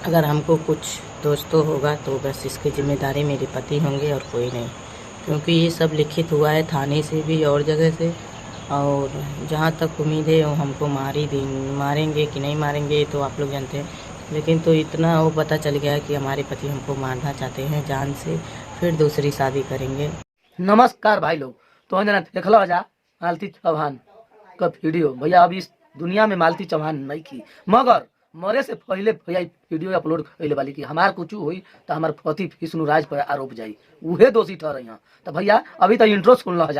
अगर हमको कुछ दोस्तों होगा तो बस इसकी जिम्मेदारी मेरे पति होंगे और कोई नहीं, क्योंकि ये सब लिखित हुआ है थाने से भी और जगह से। और जहाँ तक उम्मीद है वो हमको मारेंगे कि नहीं मारेंगे तो आप लोग जानते हैं, लेकिन तो इतना वो पता चल गया है कि हमारे पति हमको मारना चाहते हैं जान से, फिर दूसरी शादी करेंगे। नमस्कार भाई लोग, तो देख लो जा मालती चौहान का वीडियो। भैया अभी इस दुनिया में मालती चौहान नहीं की, मगर मरे से पहले भैया वीडियो अपलोड कैले वाली कि हमार कुछ हुई तो हमार पति विष्णु राज पर आरोप जाई, उहे दोषी ठहर यहाँ। तो भैया अभी तो इंट्रो सुन लो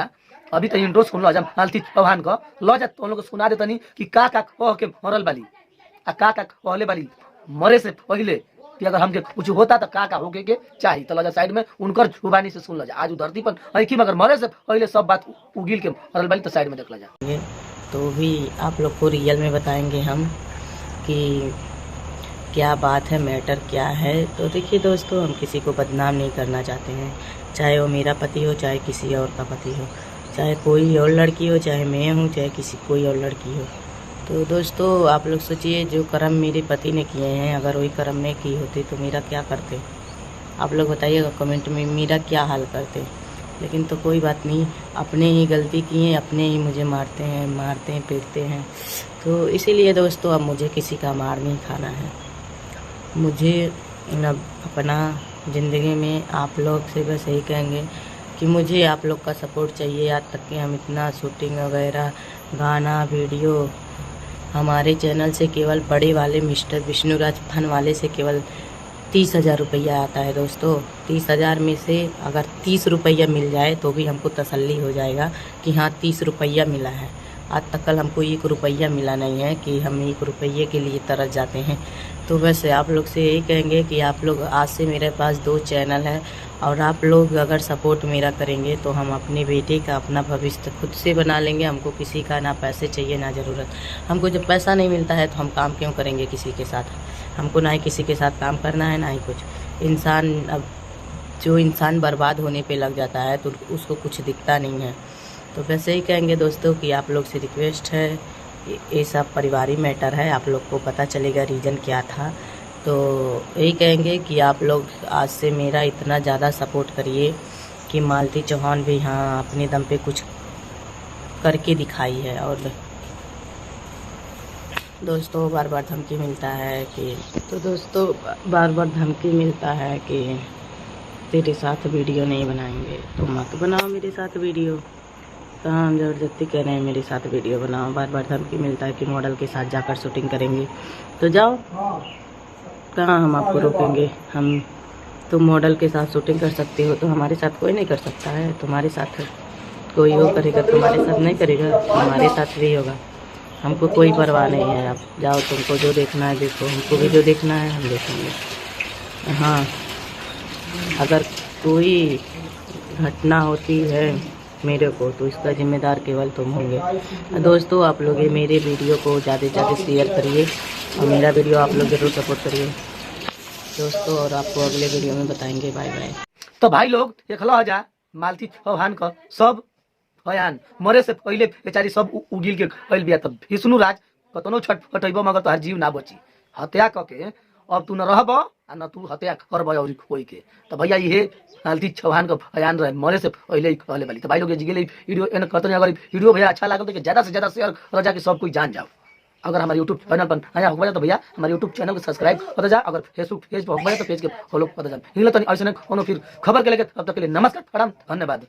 जा, मालती चौहान का लो जा, तो लोग सुना देता नहीं कि का कह के मरल वाली आ का कहले वाली मरे से पहले कि अगर हमके कुछ होता तो का होके के चाहिए। तो लजा साइड में उनकर जुबानी से सुन लो जा। आज धरती पर है कि मगर मरे से पहले सब बात उगिल के मरल वाली, तो साइड में देख लो जा। तो भी आप लोग को रियल में बताएंगे हम कि क्या बात है, मैटर क्या है। तो देखिए दोस्तों, हम किसी को बदनाम नहीं करना चाहते हैं, चाहे वो मेरा पति हो, चाहे किसी और का पति हो, चाहे कोई और लड़की हो, चाहे मैं हूँ, चाहे किसी कोई और लड़की हो। तो दोस्तों आप लोग सोचिए, जो कर्म मेरे पति ने किए हैं, अगर वही कर्म नहीं की होती तो मेरा क्या करते? आप लोग बताइएगा कमेंट में, मेरा क्या हाल करते। लेकिन तो कोई बात नहीं, अपने ही गलती किए, अपने ही मुझे मारते हैं पीटते हैं। तो इसीलिए दोस्तों अब मुझे किसी का मार नहीं खाना है। मुझे अब अपना ज़िंदगी में आप लोग से बस यही कहेंगे कि मुझे आप लोग का सपोर्ट चाहिए। आज तक कि हम इतना शूटिंग वगैरह, गाना, वीडियो, हमारे चैनल से केवल बड़े वाले मिस्टर विष्णु राज फन वाले से केवल 30,000 रुपया आता है दोस्तों। 30,000 में से अगर 30 रुपया मिल जाए तो भी हमको तसल्ली हो जाएगा कि हाँ 30 रुपया मिला है। आज तक कल हमको 1 रुपया मिला नहीं है कि हम 1 रुपये के लिए तरस जाते हैं। तो वैसे आप लोग से यही कहेंगे कि आप लोग, आज से मेरे पास 2 चैनल है, और आप लोग अगर सपोर्ट मेरा करेंगे तो हम अपने बेटे का अपना भविष्य खुद से बना लेंगे। हमको किसी का ना पैसे चाहिए ना ज़रूरत। हमको जब पैसा नहीं मिलता है तो हम काम क्यों करेंगे किसी के साथ? हमको ना ही किसी के साथ काम करना है, ना ही कुछ। इंसान, अब जो इंसान बर्बाद होने पे लग जाता है तो उसको कुछ दिखता नहीं है। तो वैसे ही कहेंगे दोस्तों कि आप लोग से रिक्वेस्ट है, ये सब पारिवारिक मैटर है, आप लोग को पता चलेगा रीज़न क्या था। तो यही कहेंगे कि आप लोग आज से मेरा इतना ज़्यादा सपोर्ट करिए कि मालती चौहान भी हाँ अपने दम पे कुछ करके दिखाई है। और दोस्तों बार बार धमकी मिलता है कि तेरे साथ वीडियो नहीं बनाएंगे, तो मत बनाओ मेरे साथ वीडियो। कहाँ हम ज़बरदस्ती कह रहे हैं मेरे साथ वीडियो बनाओ। बार बार धमकी मिलता है कि मॉडल के साथ जाकर शूटिंग करेंगे, तो जाओ, कहाँ हम आपको रोकेंगे। हम, तुम मॉडल के साथ शूटिंग कर सकते हो तो हमारे साथ कोई नहीं कर सकता है। तुम्हारे साथ कोई वो करेगा, तुम्हारे साथ नहीं करेगा, हमारे साथ भी होगा। हमको कोई परवाह नहीं है। आप जाओ, तुमको जो देखना है देखो, हमको भी जो देखना है हम देखेंगे। हाँ, अगर कोई घटना होती है मेरे को तो इसका जिम्मेदार केवल तुम होंगे। दोस्तों आप लोग ये मेरे वीडियो को ज़्यादा से ज़्यादा शेयर करिए और मेरा वीडियो आप लोग ज़रूर सपोर्ट करिए दोस्तों। और आपको अगले वीडियो में बताएंगे। Bye bye. तो भाई लोग देख लो जा मालती चौहान का सब बयान, मरे से पहले बेचारी सब उगिल के कैल बिया। तब विष्णु राज कतनो छटपटेबो मगर तोहार जीव ना बची। हत्या करके अब तू न रहब आ न तू हत्या करब और कोई के। तो भैया ये मालती चौहान का बयान रहे, मरे से पहले ही कहले वाली। तो भाई लोग ये वीडियो एन कहते हैं, अगर वीडियो भैया अच्छा लगा तो ज़्यादा से ज़्यादा शेयर कर जाके सब कोई जान जाओ। अगर हमारे यूट्यूब चैनल पर नया हो तो भैया हमारे यूट्यूब चैनल को सब्सक्राइब कर जा। अगर फेसबुक पेज पर हो तो पेज के फॉलो कर जा। ऐसे कोनो फिर खबर के लेके, तब तक के लिए नमस्कार, प्रणाम, धन्यवाद।